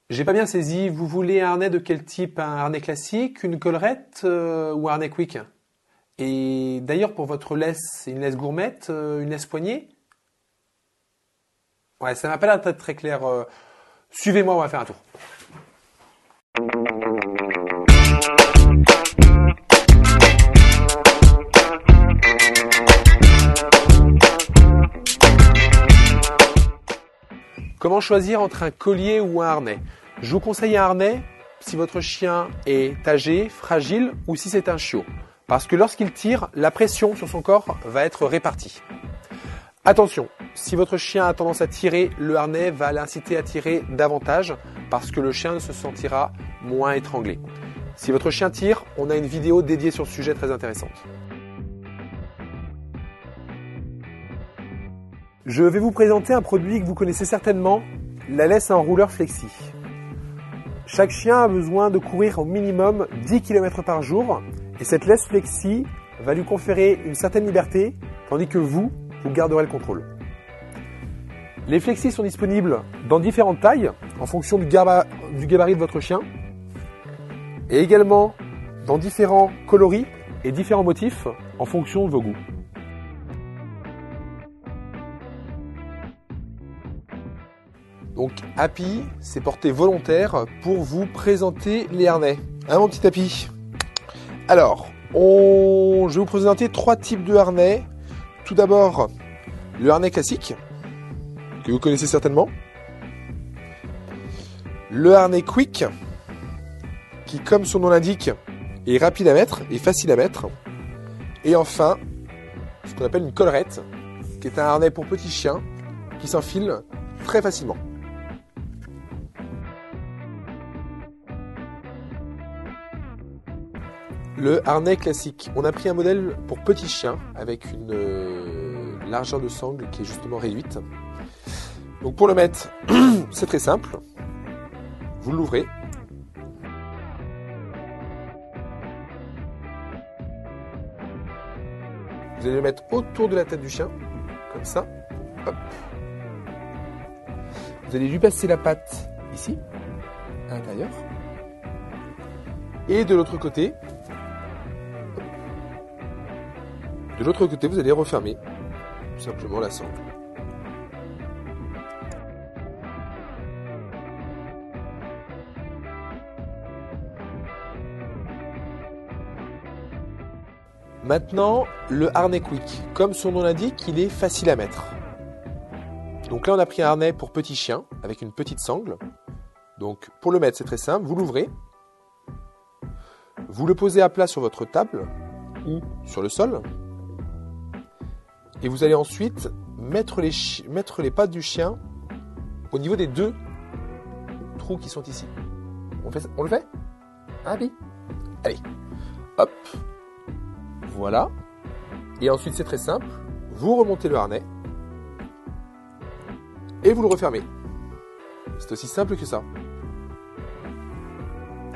J'ai pas bien saisi, vous voulez un harnais de quel type? Un harnais classique, une collerette ou un harnais quick? Et d'ailleurs pour votre laisse, c'est une laisse gourmette, une laisse poignée? Ouais, ça m'a pas l'air d'être très clair. Suivez-moi, on va faire un tour. Comment choisir entre un collier ou un harnais? Je vous conseille un harnais si votre chien est âgé, fragile ou si c'est un chiot. Parce que lorsqu'il tire, la pression sur son corps va être répartie. Attention, si votre chien a tendance à tirer, le harnais va l'inciter à tirer davantage parce que le chien se sentira moins étranglé. Si votre chien tire, on a une vidéo dédiée sur le sujet très intéressante. Je vais vous présenter un produit que vous connaissez certainement, la laisse à enrouleur flexi. Chaque chien a besoin de courir au minimum 10 km par jour et cette laisse flexi va lui conférer une certaine liberté tandis que vous garderez le contrôle. Les flexis sont disponibles dans différentes tailles en fonction du gabarit de votre chien et également dans différents coloris et différents motifs en fonction de vos goûts. Donc Happy s'est porté volontaire pour vous présenter les harnais. Hein mon petit Happy? Alors, je vais vous présenter 3 types de harnais. Tout d'abord, le harnais classique, que vous connaissez certainement. Le harnais quick, qui comme son nom l'indique, est rapide à mettre et facile à mettre. Et enfin, ce qu'on appelle une collerette, qui est un harnais pour petits chiens, qui s'enfile très facilement. Le harnais classique. On a pris un modèle pour petits chiens avec une largeur de sangle qui est justement réduite. Donc pour le mettre, c'est très simple. Vous l'ouvrez. Vous allez le mettre autour de la tête du chien, comme ça. Hop. Vous allez lui passer la patte ici, à l'intérieur. Et de l'autre côté, vous allez refermer tout simplement la sangle. Maintenant, le harnais quick. Comme son nom l'indique, il est facile à mettre. Donc là, on a pris un harnais pour petit chien avec une petite sangle. Donc pour le mettre, c'est très simple. Vous l'ouvrez. Vous le posez à plat sur votre table ou sur le sol. Et vous allez ensuite mettre les pattes du chien au niveau des 2 trous qui sont ici. On le fait? Ah oui. Allez. Hop. Voilà. Et ensuite, c'est très simple. Vous remontez le harnais. Et vous le refermez. C'est aussi simple que ça.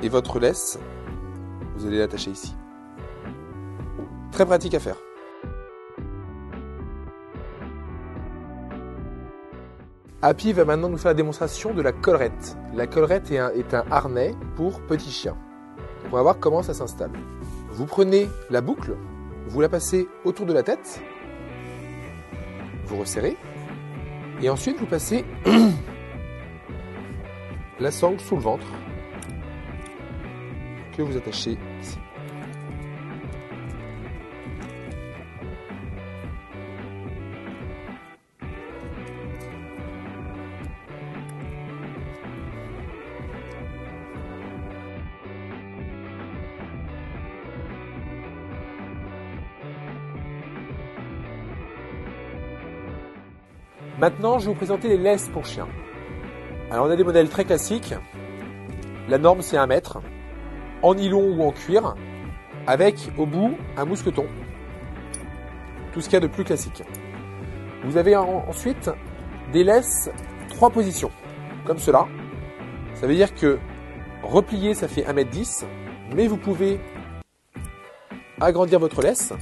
Et votre laisse, vous allez l'attacher ici. Très pratique à faire. Happy va maintenant nous faire la démonstration de la collerette. La collerette est un harnais pour petits chiens. Donc on va voir comment ça s'installe. Vous prenez la boucle, vous la passez autour de la tête, vous resserrez, et ensuite vous passez la sangle sous le ventre que vous attachez ici. Maintenant, je vais vous présenter les laisses pour chiens. Alors, on a des modèles très classiques. La norme, c'est 1 mètre, en nylon ou en cuir, avec au bout un mousqueton. Tout ce qu'il y a de plus classique. Vous avez ensuite des laisses 3 positions, comme cela. Ça veut dire que replié, ça fait 1,10 m, mais vous pouvez agrandir votre laisse.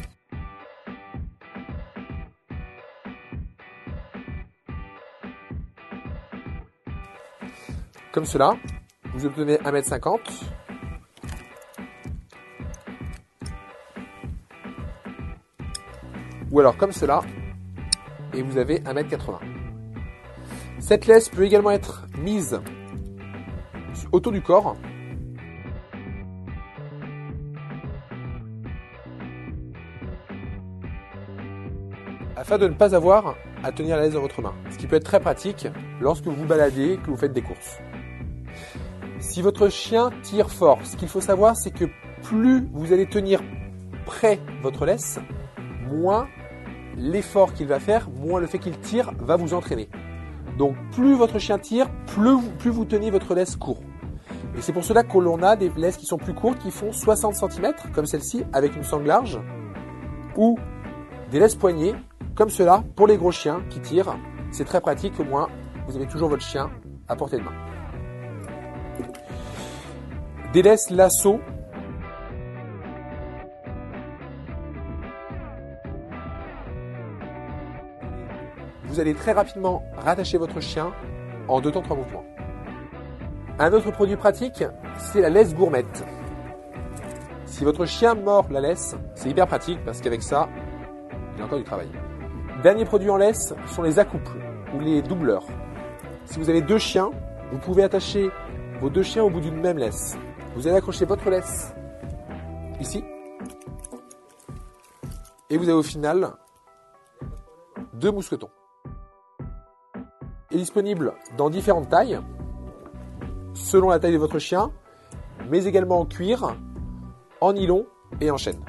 Comme cela, vous obtenez 1,50 m. Ou alors comme cela, et vous avez 1,80 m. Cette laisse peut également être mise autour du corps. Afin de ne pas avoir à tenir la laisse dans votre main. Ce qui peut être très pratique lorsque vous vous baladez, que vous faites des courses. Si votre chien tire fort, ce qu'il faut savoir, c'est que plus vous allez tenir près votre laisse, moins l'effort qu'il va faire, moins le fait qu'il tire va vous entraîner. Donc plus votre chien tire, plus vous tenez votre laisse court. Et c'est pour cela que l'on a des laisses qui sont plus courtes, qui font 60 cm, comme celle-ci, avec une sangle large, ou des laisses poignées, comme cela, pour les gros chiens qui tirent. C'est très pratique, au moins, vous avez toujours votre chien à portée de main. Des laisses lasso. Vous allez très rapidement rattacher votre chien en 2 temps 3 mouvements. Un autre produit pratique, c'est la laisse gourmette. Si votre chien mord la laisse, c'est hyper pratique parce qu'avec ça, il y a encore du travail. Dernier produit en laisse sont les accouples ou les doubleurs. Si vous avez 2 chiens, vous pouvez attacher vos 2 chiens au bout d'une même laisse. Vous allez accrocher votre laisse ici et vous avez au final 2 mousquetons. Il est disponible dans différentes tailles, selon la taille de votre chien, mais également en cuir, en nylon et en chaîne.